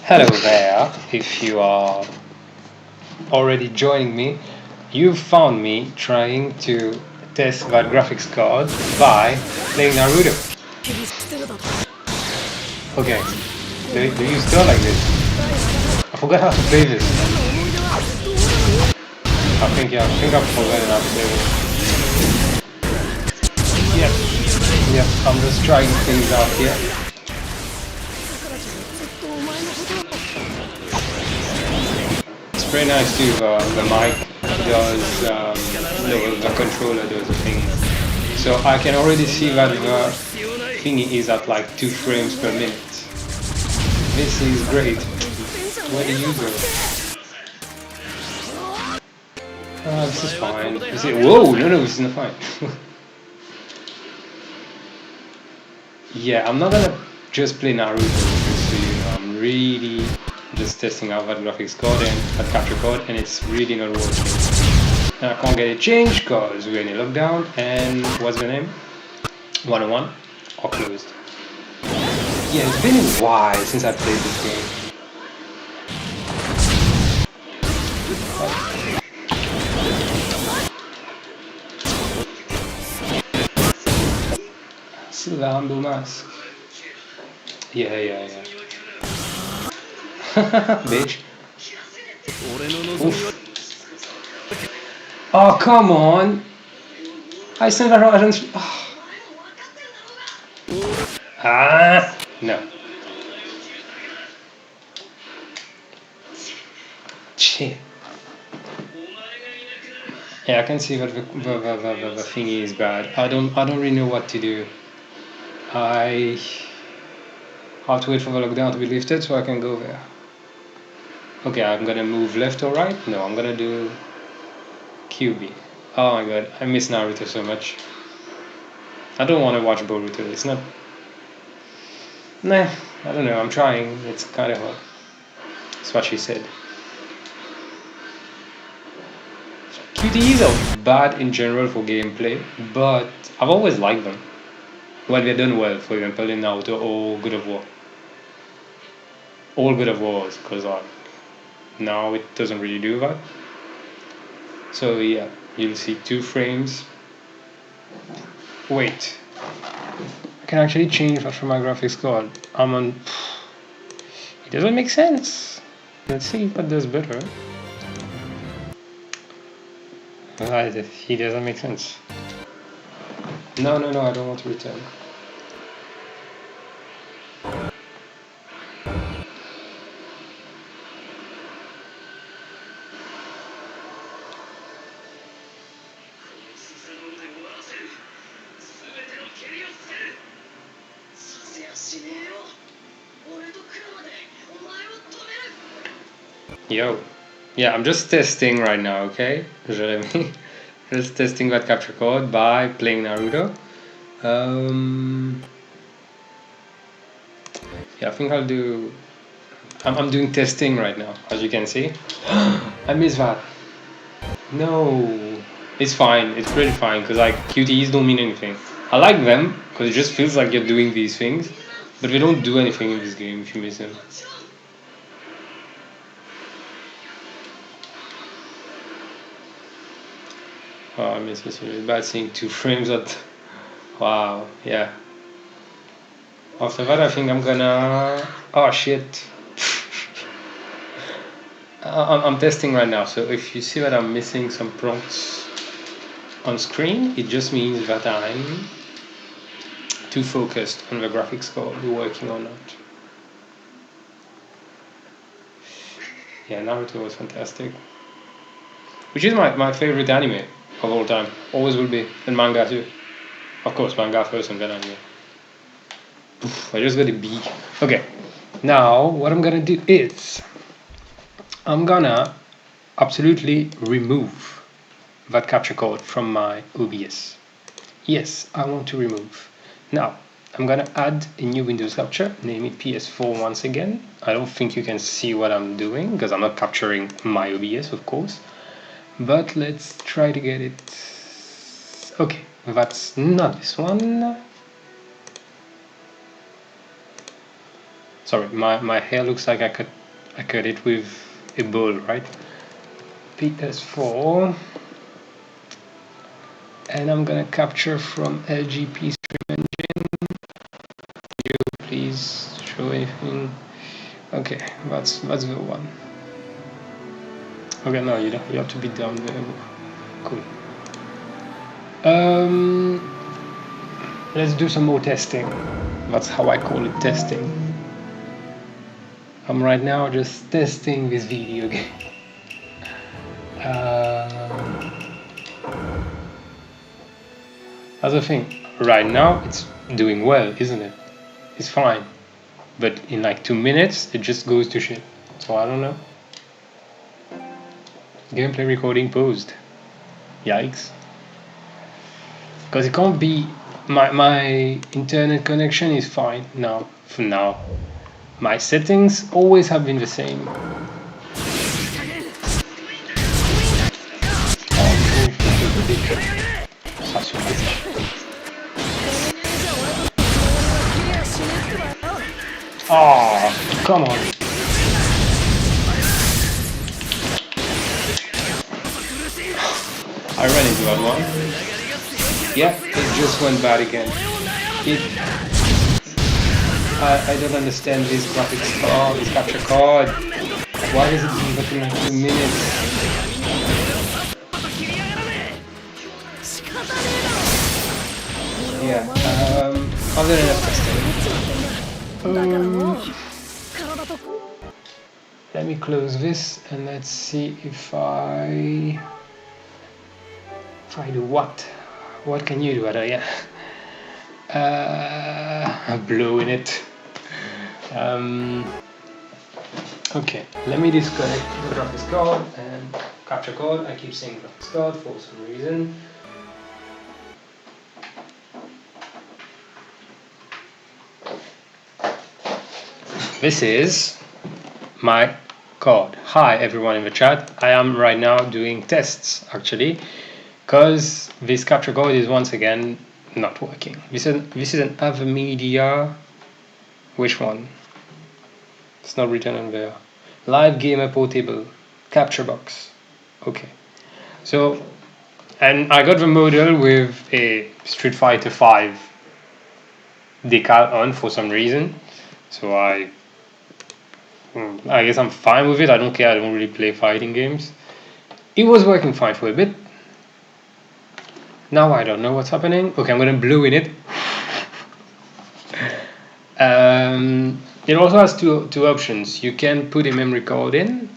Hello there, if you are already joining me, you've found me trying to test that graphics card by playing Naruto. Okay, do you still like this? I forgot how to play this. I think I've forgotten how to play this. Yep, I'm just trying things out here. It's pretty nice too, the mic does, the controller does the thing. So I can already see that the thingy is at like 2 frames per minute. This is great. Where do you go? This is fine. You say, whoa, no, this is not fine. Yeah, I'm not gonna just play Naruto, just so you know. I'm really just testing out that graphics card and that capture card, and it's really not working. And I can't get it changed because we're in a lockdown, and what's the name? 101 are closed. Yeah, it's been a while since I played this game. Slambo mask. Yeah. Bitch. Oof. Oh, come on! I said that I don't. Ah! No. Shit. Yeah, I can see that the thingy is bad. I don't really know what to do. I have to wait for the lockdown to be lifted so I can go there. Okay, I'm gonna move left or right? No, I'm gonna do QB. Oh my god, I miss Naruto so much. I don't want to watch Boruto. It's not. Nah, I don't know. I'm trying. It's kind of hard. That's what she said. QTEs are bad in general for gameplay, but I've always liked them. Well, they're done well, for example, in Naruto or God of War. All God of Wars, because now it doesn't really do that. So yeah, you'll see 2 frames. Wait, I can actually change that from my graphics card. I'm on. It doesn't make sense. Let's see if that does better. Right, he doesn't make sense. No, I don't want to return. Yo. Yeah, I'm just testing right now, okay? Jeremy. Just testing that capture code by playing Naruto. Yeah, I think I'll do. I'm doing testing right now, as you can see. I miss that. No, it's fine. It's pretty fine because like QTEs don't mean anything. I like them because it just feels like you're doing these things, but they don't do anything in this game if you miss them. Oh, I miss this. It's bad seeing 2 frames at. Wow, yeah. After that, I think I'm gonna. Oh shit. I'm testing right now, so if you see that I'm missing some prompts on screen, it just means that I'm too focused on the graphics card working or not. Yeah, Naruto was fantastic. Which is my favorite anime of all time. Always will be. And manga too. Of course, manga first and then anime. Oof, I just got a B. Okay, now what I'm gonna do is I'm gonna absolutely remove that capture code from my OBS. Yes, I want to remove. Now, I'm gonna add a new Windows capture, name it PS4 once again. I don't think you can see what I'm doing because I'm not capturing my OBS, of course. But let's try to get it. Okay, that's not this one. Sorry, my hair looks like I cut I cut it with a bowl, right? PS4, and I'm gonna capture from LGP Stream Engine. You please show anything. Okay, that's the one. Okay, no, you don't. You have to be down there. Cool. Let's do some more testing. That's how I call it, testing. I'm right now just testing this video game. That's the thing. Right now, it's doing well, isn't it? It's fine. But in like 2 minutes, it just goes to shit. So I don't know. Gameplay recording paused. Yikes. Because it can't be. My internet connection is fine now. For now. My settings always have been the same. Oh, come on. I ran into that one. Yeah, it just went bad again. I don't understand this graphics card, this capture card. Why does it give up in like 2 minutes? Yeah, other than that testing. Let me close this and let's see if I do what? What can you do, Adaya? Blowing it. Okay, let me disconnect the graphics card and capture card. I keep saying graphics card for some reason. This is my card. Hi everyone in the chat. I am right now doing tests actually, because this capture card is once again not working. This is an AVerMedia. Which one? It's not written on there. Live Gamer Portable capture box. Okay. So, and I got the model with a Street Fighter V decal on for some reason. So I guess I'm fine with it. I don't care. I don't really play fighting games. It was working fine for a bit. Now I don't know what's happening. Okay, I'm gonna blow in it. It also has two options. You can put a memory card in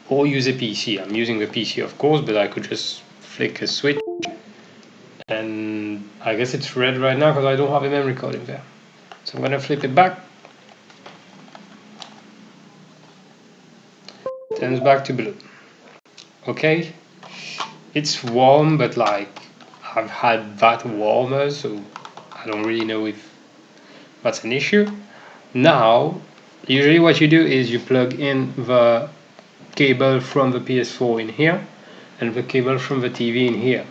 or use a PC. I'm using the PC of course, but I could just flick a switch and I guess it's red right now because I don't have a memory card in there. So I'm gonna flip it back. Turns back to blue. Okay, it's warm, but like I've had that warmer, so I don't really know if that's an issue. Now, usually what you do is you plug in the cable from the PS4 in here and the cable from the TV in here,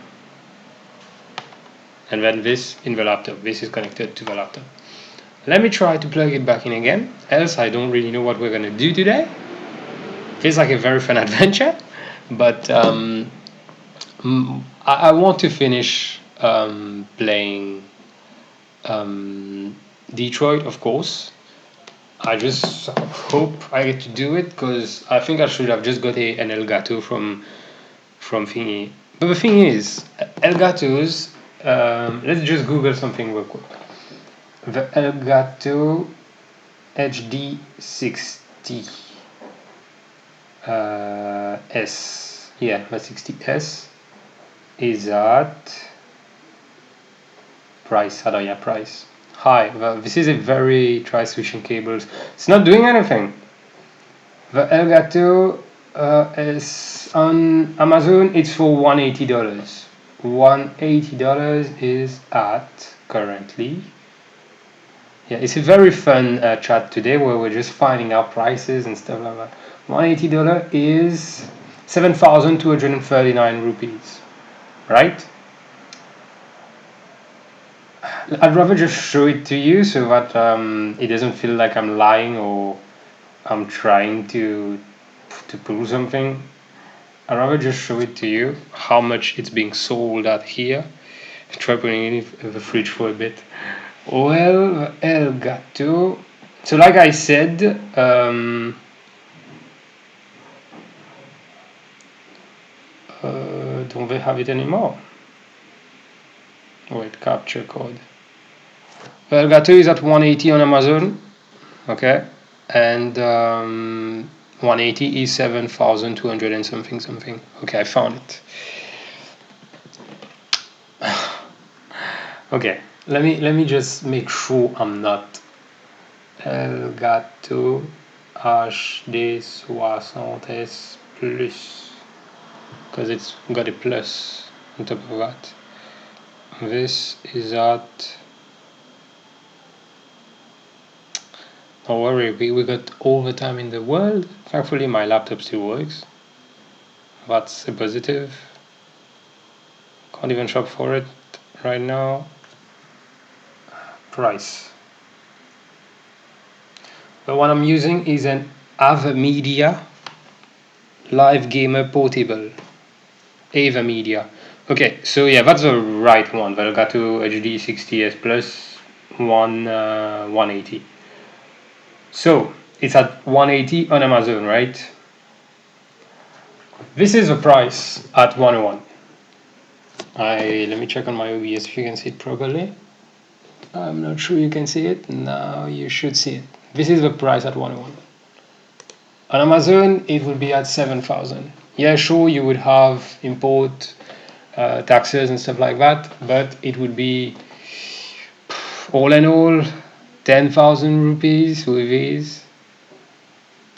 and then this in the laptop. This is connected to the laptop. Let me try to plug it back in again, else I don't really know what we're gonna do today. Feels like a very fun adventure, but I want to finish playing Detroit, of course. I just hope I get to do it because I think I should have just got an Elgato from thingy. But the thing is, Elgatos. Let's just Google something real quick. The Elgato HD60 S. Yeah, the 60S is at price. How do you price? Hi, well, this is a very tri-switching cables. It's not doing anything. The Elgato is on Amazon. It's for $180. $180 is at currently. Yeah, it's a very fun chat today where we're just finding out prices and stuff like that. $180 is 7,239 rupees, right? I'd rather just show it to you so that it doesn't feel like I'm lying or I'm trying to pull something. I'd rather just show it to you how much it's being sold at here. Try putting it in the fridge for a bit. Well, Elgato. So like I said, don't they have it anymore? Wait, capture code. Elgato is at 180 on Amazon, okay, and 180 is 7,200 and something. Okay, I found it. Okay, let me just make sure I'm not Elgato HD 60S Plus, because it's got a plus on top of that. This is at, don't worry, we got all the time in the world. Thankfully my laptop still works. That's a positive. Can't even shop for it right now. Price. The one I'm using is an AVmedia Live Gamer Portable. AVmedia. Okay, so yeah, that's the right one. The Elgato HD 60S Plus 180. So it's at 180 on Amazon, right? This is the price at 101. Let me check on my OBS if you can see it properly. I'm not sure you can see it. Now you should see it. This is the price at 101. On Amazon, it would be at 7,000. Yeah, sure, you would have import taxes and stuff like that, but it would be all in all 10,000 rupees with these.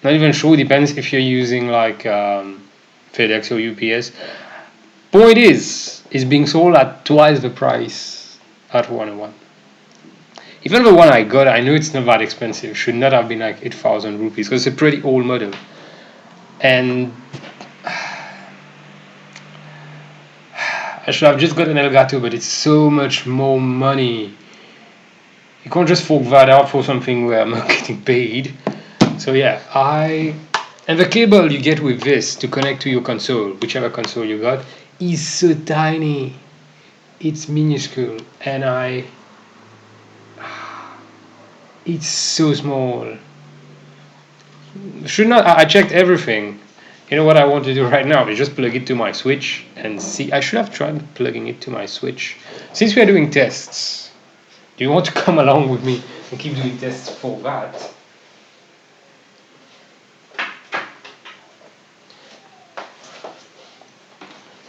Not even sure, depends if you're using like FedEx or UPS. Point is, it's being sold at twice the price at 101. Even the one I got, I know it's not that expensive. Should not have been like 8,000 rupees because it's a pretty old model. And I should have just got an Elgato, but it's so much more money. You can't just fork that out for something where I'm not getting paid. So yeah, and the cable you get with this to connect to your console, whichever console you got, is so tiny. It's minuscule, and it's so small. Should not. I checked everything. You know what I want to do right now is just plug it to my Switch and see. I should have tried plugging it to my Switch. Since we are doing tests, do you want to come along with me and keep doing tests for that?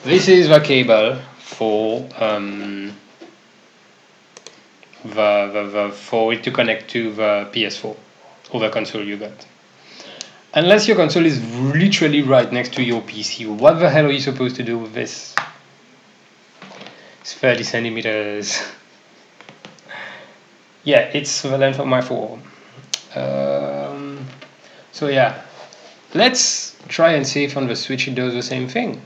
This is the cable for for it to connect to the PS4 or the console you got. Unless your console is literally right next to your PC, what the hell are you supposed to do with this? It's 30 centimeters. Yeah, it's the length of my forearm. So yeah, let's try and see if on the Switch it does the same thing.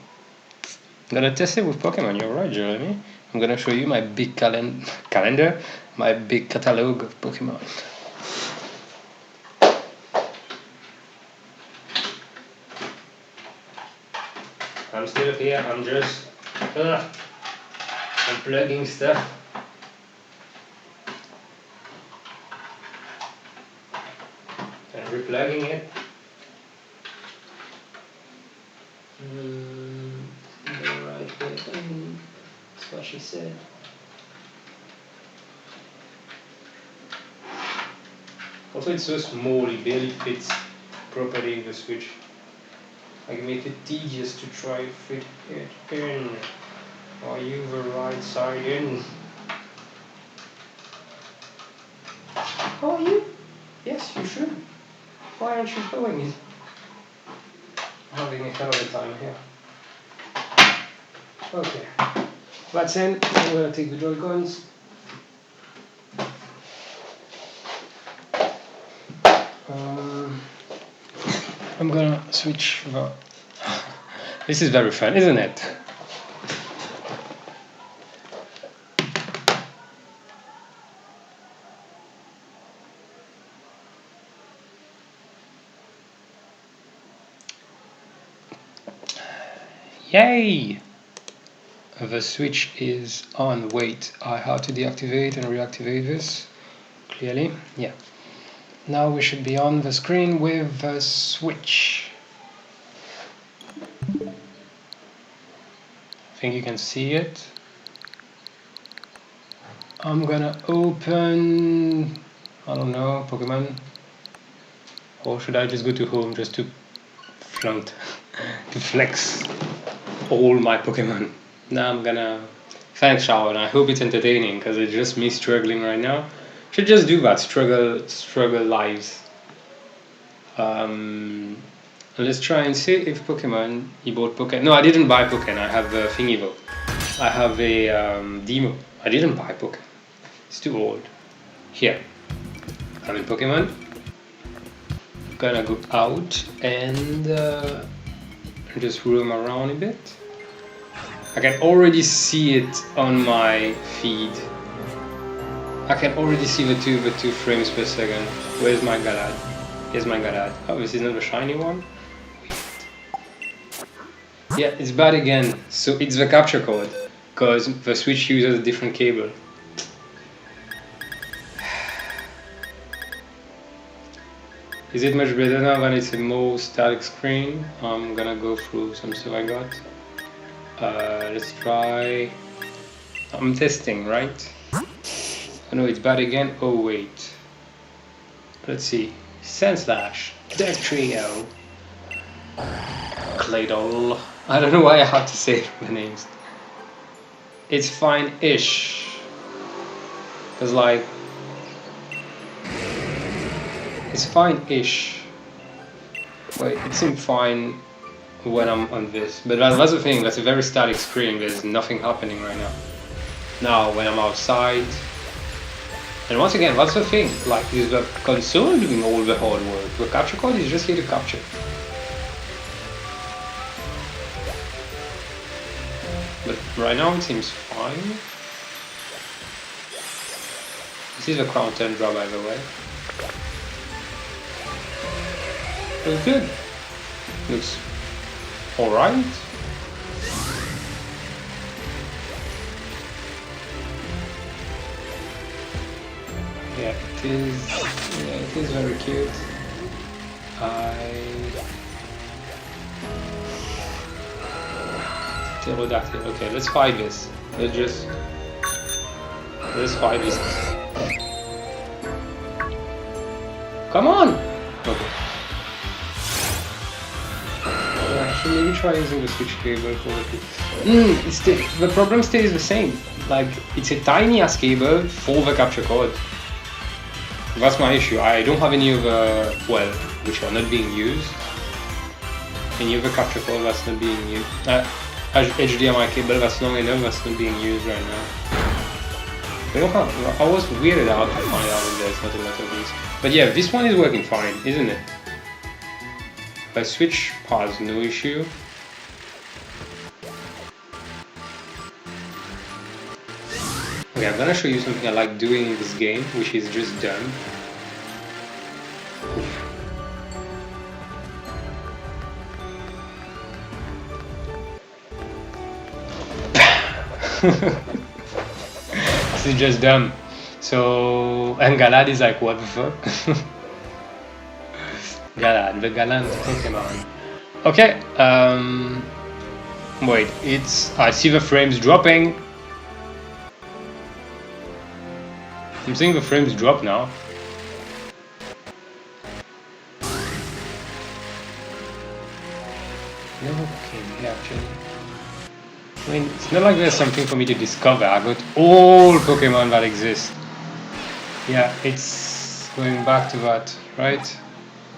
I'm gonna test it with Pokemon, you're right, Jeremy. I'm gonna show you my big calendar, my big catalog of Pokemon. I'm still here, I'm just unplugging stuff. And replugging it. The right way. That's what she said. Also, it's so small, it barely fits properly in the Switch. I can make it tedious to try to fit it in. Are you the right side in? Are you? Yes, you should. Why aren't you doing it? I'm having a hell of a time here. Okay, that's in. I'm gonna take the Joy-Cons. I'm gonna switch the... This is very fun, isn't it? Yay! The switch is on. Wait, I have to deactivate and reactivate this. Clearly, yeah. Now we should be on the screen with the switch. I think you can see it. I'm gonna open, I don't know, Pokemon. Or should I just go to home just to flaunt, to flex all my Pokemon? Now I'm gonna thanks shower, and I hope it's entertaining because it's just me struggling right now. Should just do that, struggle lives. Let's try and see if Pokemon, he bought Pokken. No, I didn't buy Pokken, I have a thingy though. I have a demo. I didn't buy Pokken. It's too old. Here, I'm in Pokemon. Gonna go out and just roam around a bit. I can already see it on my feed. I can already see the two frames per second. Where's my Galad? Here's my Galad. Oh, this is not the shiny one? Yeah, it's bad again. So it's the capture code, because the Switch uses a different cable. Is it much better now when it's a more static screen? I'm gonna go through some stuff I got. Let's try... I'm testing, right? Oh no, it's bad again. Oh wait. Let's see. Sandslash, Death Trio, Claydol. I don't know why I have to say the names. It's fine-ish. Cause like... It's fine-ish. Wait, it seemed fine when I'm on this. But that's the thing, that's a very static screen, there's nothing happening right now. Now, when I'm outside... And once again, that's the thing, like, is the console doing all the hard work? The capture card is just here to capture. But right now it seems fine. This is the Crown Tundra, by the way. Looks good. Looks alright. Yeah, it is very cute. Pterodactyl. Okay, let's fight this. Let's fight this. Come on! Okay. Maybe try using the switch cable for it. The problem stays the same. Like, it's a tiny ass cable for the capture card. That's my issue. I don't have any of the, well, which are not being used. Any of the capture card that's not being used. HDMI cable that's long enough that's not being used right now. We don't have, I was weirded out to find out that there's not a lot of these. But yeah, this one is working fine, isn't it? The switch has no issue. Okay, I'm gonna show you something I like doing in this game, which is just done. This is just dumb. So, and Galad is like, what the fuck? Galad, the Galant Pokemon. Okay, wait, I see the frames dropping. I'm seeing the frames drop now. No, okay, yeah, actually. I mean, it's not like there's something for me to discover. I got all Pokemon that exist. Yeah, it's going back to that, right?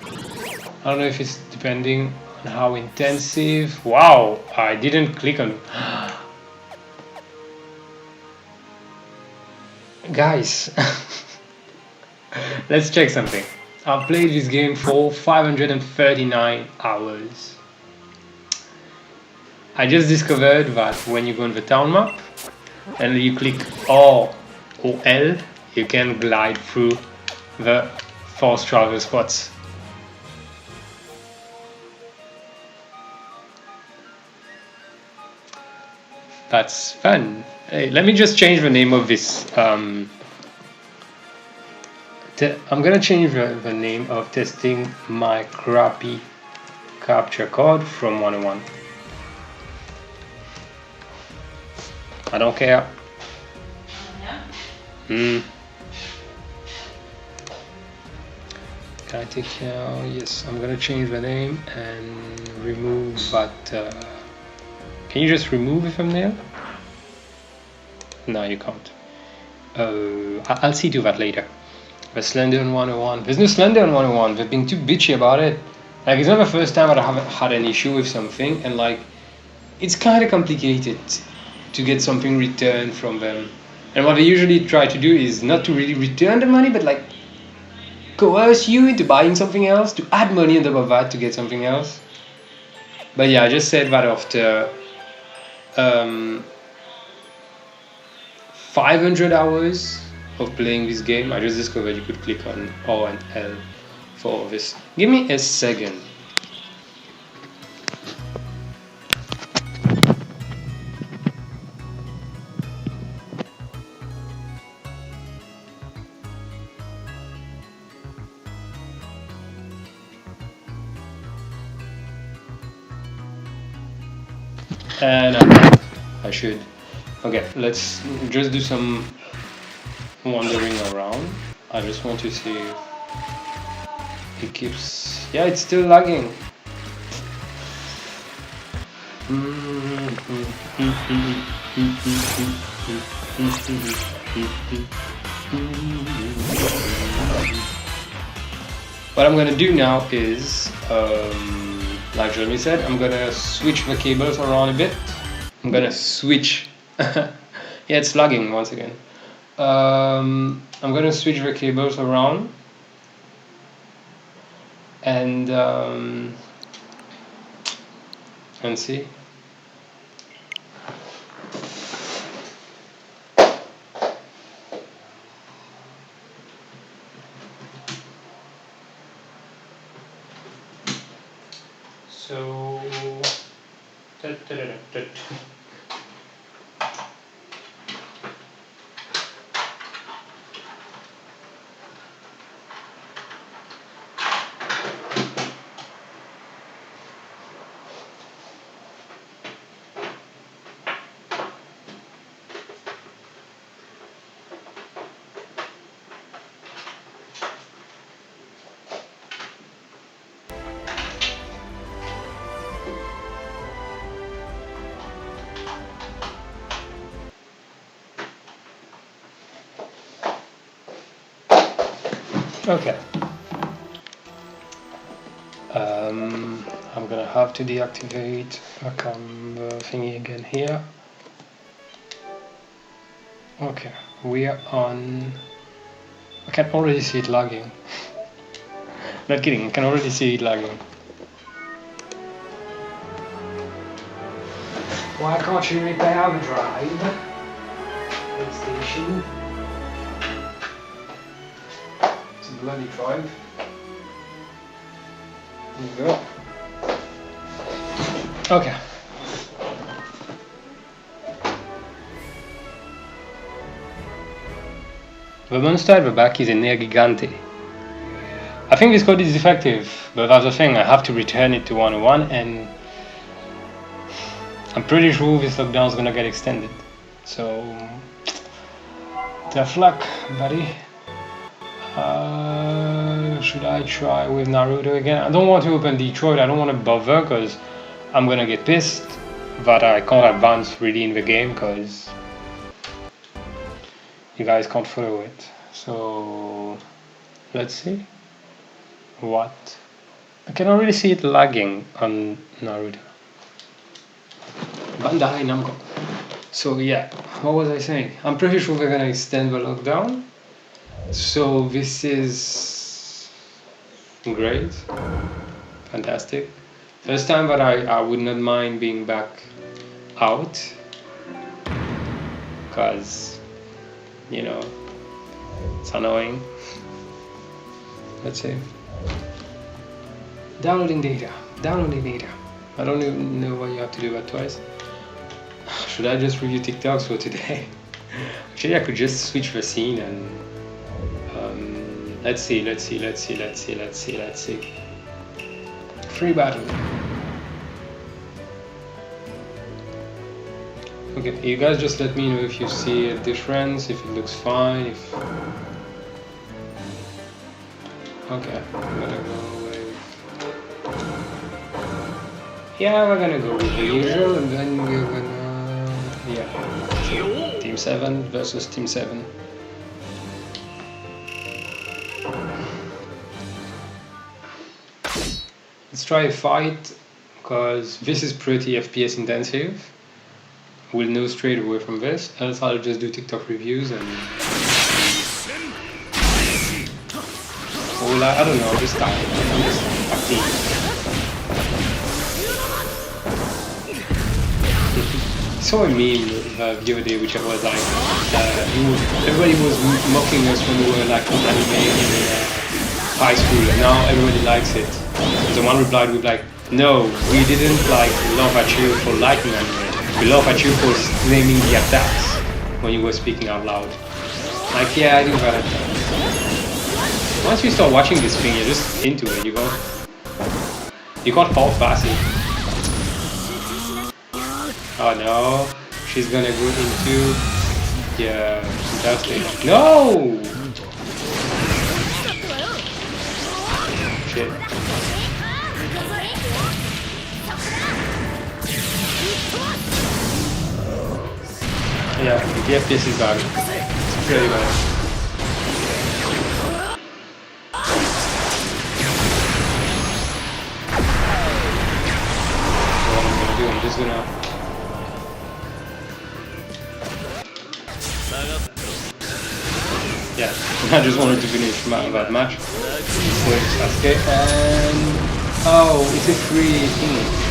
I don't know if it's depending on how intensive. Wow, I didn't click on it. Guys, let's check something. I've played this game for 539 hours. I just discovered that when you go on the town map and you click R or L, you can glide through the fast travel spots. That's fun. Hey, let me just change the name of this. I'm gonna change the name of testing my crappy capture card from 101. I don't care. Yeah. Can I take care? Yes, I'm gonna change the name and remove that. Can you just remove the thumbnail? No, you can't. I'll see to that later. The Slender on 101. There's no Slender on 101. They've been too bitchy about it. Like, it's not the first time that I haven't had an issue with something, and like, it's kind of complicated to get something returned from them. And what they usually try to do is not to really return the money, but like coerce you into buying something else, to add money on top of that to get something else. But yeah, I just said that after 500 hours of playing this game, I just discovered you could click on R and L for this. Give me a second. And I should. Okay, let's just do some wandering around. I just want to see if it keeps. Yeah, it's still lagging. What I'm gonna do now is, like Jeremy said, I'm gonna switch the cables around a bit. I'm gonna switch. Yeah, it's lagging once again. I'm gonna switch the cables around and see. So okay. I'm gonna have to deactivate the thingy again here. Okay, we are on. I can already see it lagging. Not kidding, I can already see it lagging. Why can't you repair the drive? PlayStation. It's a bloody drive. There you go. Okay. The monster at the back is a Neo Gigante. I think this code is defective, but that's the thing, I have to return it to 101 and I'm pretty sure this lockdown is gonna get extended. So, tough luck, buddy. Should I try with Naruto again? I don't want to open Detroit, I don't want to bother because I'm gonna get pissed that I can't advance really in the game because you guys can't follow it. So let's see what I can already see it lagging on Naruto. Bandai Namco. So yeah, what was I saying? I'm pretty sure they're gonna extend the lockdown. So this is great, fantastic. First time that I would not mind being back out, because you know it's annoying. Let's see. Downloading data. I don't even know why you have to do that twice. should I just review TikToks for today? Actually, I could just switch the scene and let's see. Free battle. Okay, you guys just let me know if you see a difference, if it looks fine, if... Okay, I'm gonna go with... Yeah, we're gonna go with the usual, and then we're gonna... Yeah, so Team 7 versus Team 7. Let's try a fight, because this is pretty FPS intensive. We'll know straight away from this, else I'll just do TikTok reviews and... Or like, I don't know, just time. I'm just acting. Saw a meme the other day which was like, everybody was mocking us when we were like on anime in high school, and now everybody likes it. Someone replied with like, no, we didn't like laugh at you for liking anime. We laugh at you for naming the attacks when you were speaking out loud. Like, yeah, I do that. Once you start watching this thing, you're just into it, you can't fall fast. Oh no, she's gonna go into... Yeah, fantastic. No! Shit. Yeah, the FPS is bad. It's really bad. What I'm gonna do, I'm just gonna... Yeah, I just wanted to finish that match. With Sasuke, and... Oh, it's a free thing.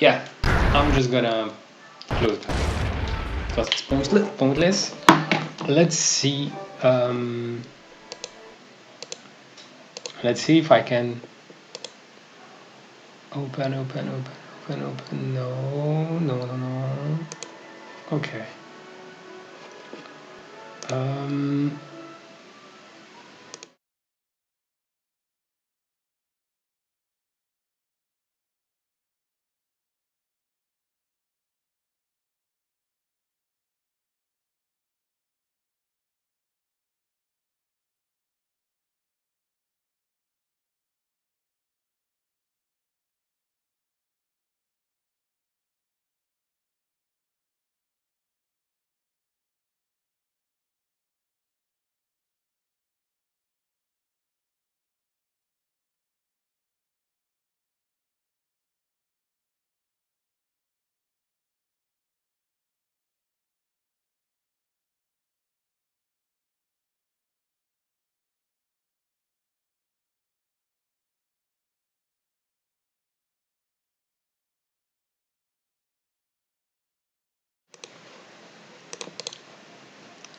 Yeah, I'm just gonna close that because it's pointless. Let's see. Let's see if I can open. No. Okay.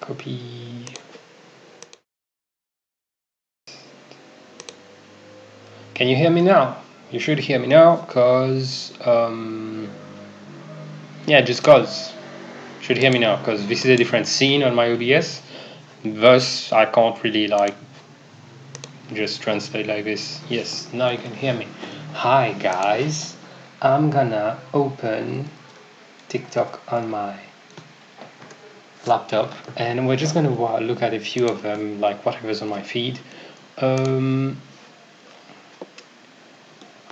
Copy. Can you hear me now? You should hear me now, cause yeah, just cause. You should hear me now, cause this is a different scene on my OBS. Thus, I can't really like just translate like this. Yes, now you can hear me. Hi guys, I'm gonna open TikTok on my laptop, and we're just gonna look at a few of them, like whatever's on my feed.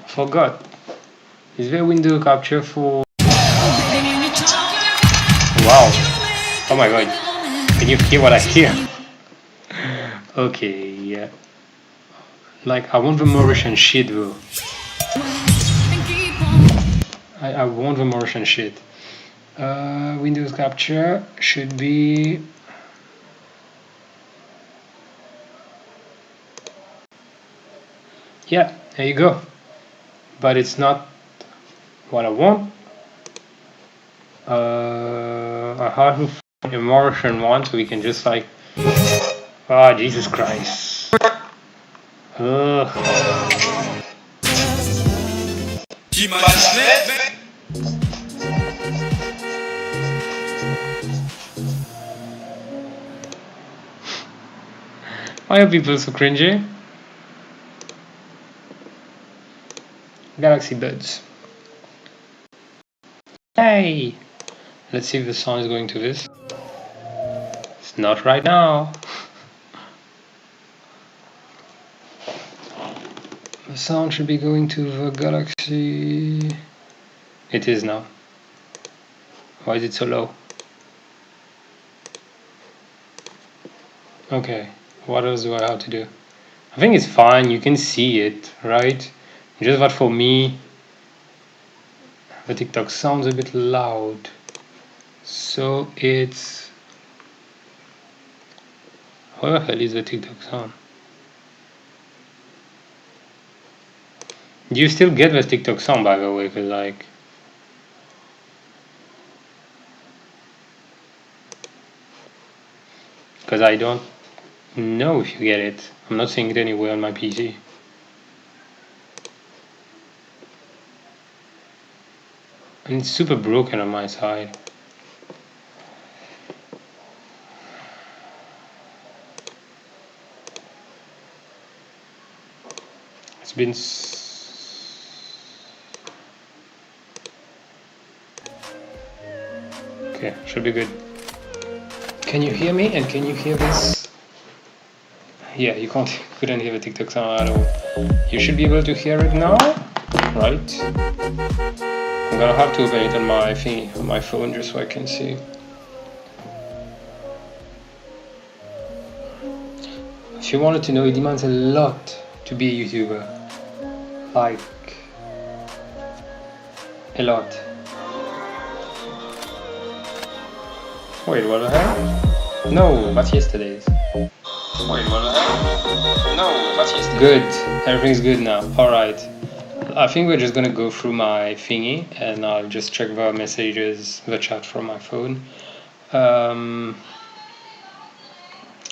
Forgot. Is there window capture for... Wow. Oh my god. Can you hear what I hear? Okay, yeah. Like, I want the Mauritian shit though. I want the Mauritian shit. Windows capture should be... Yeah, there you go. But it's not what I want. I have a Mauritian one, so we can just like Ah, Jesus Christ. Ugh. Why are people so cringy? Galaxy Buds. Hey! Let's see if the sound is going to this. It's not right now. The sound should be going to the Galaxy. It is now. Why is it so low? Okay, what else do I have to do? I think it's fine, you can see it, right? Just that for me, the TikTok sounds a bit loud. So it's... Where the hell is the TikTok sound? Do you still get the TikTok sound, by the way? Cause like... Because I don't know if you get it. I'm not seeing it anywhere on my PC. And it's super broken on my side. It's been... Okay, should be good. Can you hear me and can you hear this? Yeah, you couldn't hear the TikTok sound at all. You should be able to hear it now, right? I'm gonna have to open it on my thingy, on my phone, just so I can see. If you wanted to know, it demands a lot to be a YouTuber. Like, a lot. Wait, what the hell? No, that's yesterday's. Wait, what the hell? No, that's yesterday's. Good, everything's good now. Alright. I think we're just gonna go through my thingy and I'll just check the messages, the chat from my phone.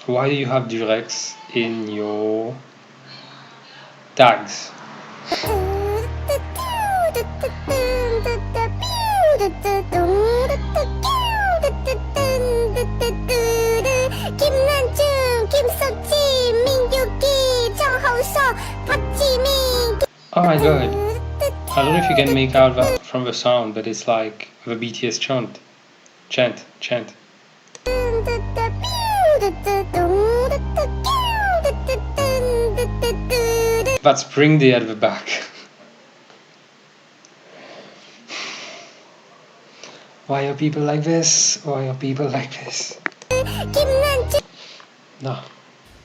Why do you have Durex in your tags? Oh my god. I don't know if you can make out that from the sound, but it's like the BTS chant. Chant. That's Spring Day at the back. Why are people like this? Why are people like this?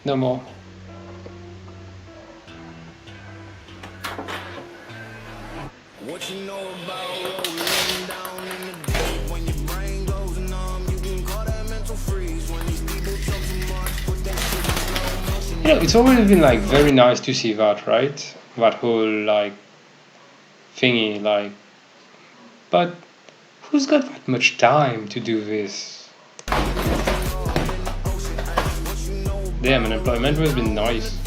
No more. What you know about rolling down in the deep? When your brain goes numb, you can call that mental freeze. When these people talk too much, put that shit in slow motion. You know, it's always been like very nice to see that, right? That whole like thingy, like. But who's got that much time to do this? Damn, unemployment has been nice.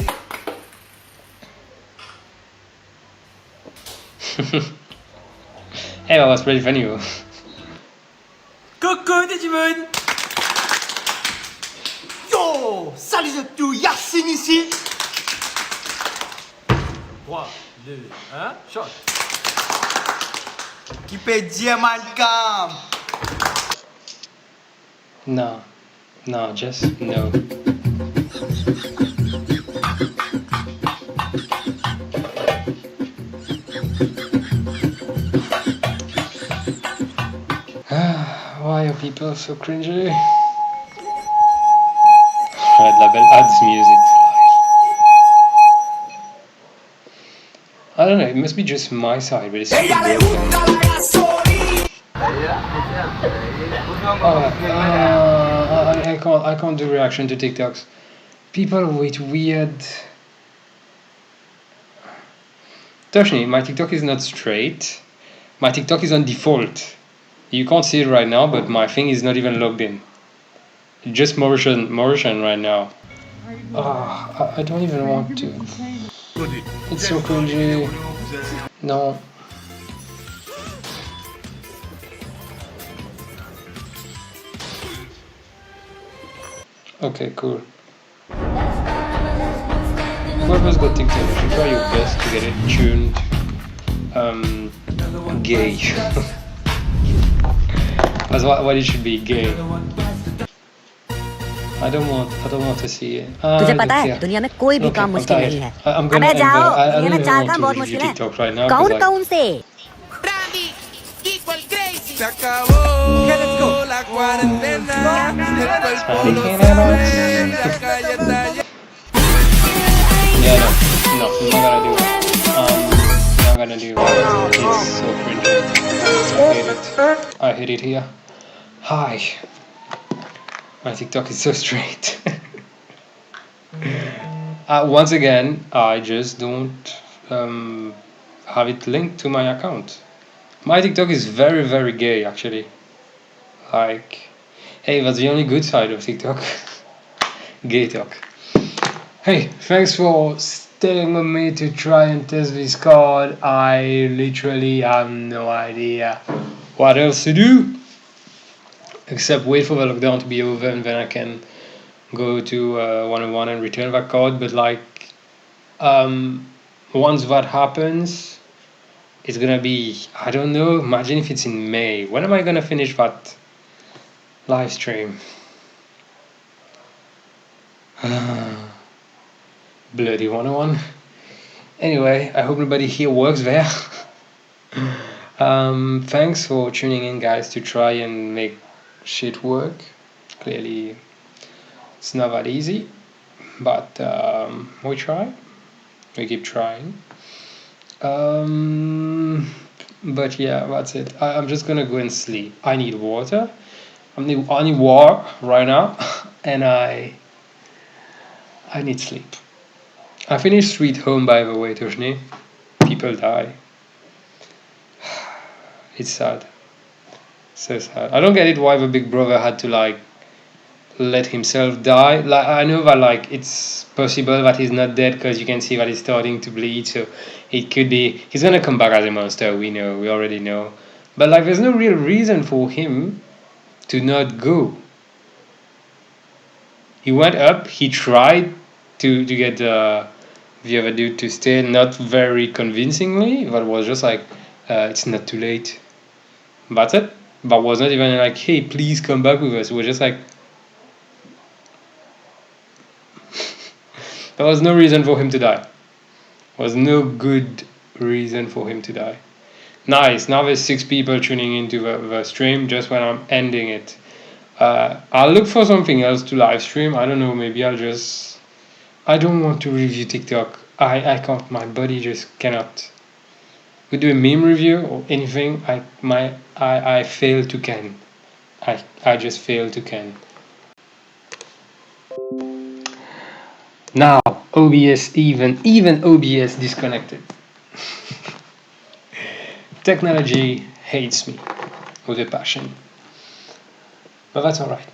Hey, that was pretty funny. Coucou Digimon. Yo, salut à tous, Yassine ici. 3, 2, 1, shot. Qui peut dire Malcolm? No, just no. Why are people so cringy? Red Label adds music to life. I don't know, it must be just my side, but it's super broken. I can't do reaction to TikToks. People with weird... Toshni, my TikTok is not straight. My TikTok is on default. You can't see it right now, but my thing is not even logged in. Just Mauritian right now. I don't even want to. It's so cringy. No. Okay, cool. Whoever's got TikTok, you try your best to get it tuned. Gay. That's what it should be, gay. I don't want to see it. तुझे पता है दुनिया में कोई भी काम मुश्किल नहीं है। अबे जाओ, दुनिया में 4 काम बहुत मुश्किल है। कौन कौन से? Se acabó la cuarentena. La calle está llena. Yeah, no, I'm not gonna do it. Not gonna do it. It's so cringy. I hate it here. Hi. My TikTok is so straight. Once again, I just don't have it linked to my account. My TikTok is very, very gay, actually. Like, hey, that's the only good side of TikTok. Gay talk. Hey, thanks for staying with me to try and test this card. I literally have no idea what else to do. Except wait for the lockdown to be over and then I can go to 101 and return that card. But like, once that happens, it's gonna be, I don't know, imagine if it's in May. When am I gonna finish that live stream? Bloody 101. Anyway, I hope nobody here works there. Thanks for tuning in, guys, to try and make shit work. Clearly it's not that easy, but we try, we keep trying. But yeah, that's it. I'm just gonna go and sleep. I need water. I need water right now. And I need sleep. I finished Sweet Home, by the way, Toshni. People die. It's sad. So sad. I don't get it why the Big Brother had to like let himself die. Like, I know that like it's possible that he's not dead because you can see that he's starting to bleed, so it could be he's gonna come back as a monster. We know, we already know. But like, there's no real reason for him to not go. He went up. He tried to get the other dude to stay, not very convincingly. But was just like, it's not too late. That's it. But was not even like, hey, please come back with us. We're just like, there was no reason for him to die. There was no good reason for him to die. Nice. Now there's 6 people tuning into the stream just when I'm ending it. I'll look for something else to live stream. I don't know. Maybe I'll just. I don't want to review TikTok. I can't. My body just cannot. We do a meme review or anything. I fail to can. I just fail to can. Now OBS even OBS disconnected. Technology hates me with a passion. But that's alright.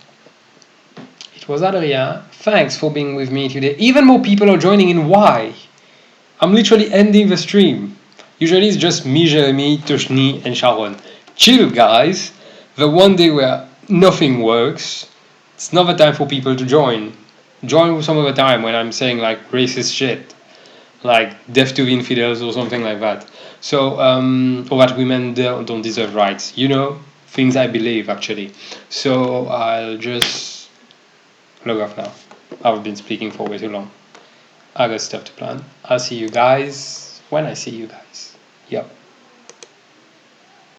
It was Adrien. Thanks for being with me today. Even more people are joining in. Why? I'm literally ending the stream. Usually it's just me, Jeremy, Toshni, and Sharon. Chill, guys. The one day where nothing works, it's not the time for people to join. Join some other time when I'm saying like racist shit. Like death to the infidels or something like that. So, or that women don't deserve rights. You know, things I believe actually. So I'll just log off now. I've been speaking for way too long. I got stuff to plan. I'll see you guys when I see you guys. Yep.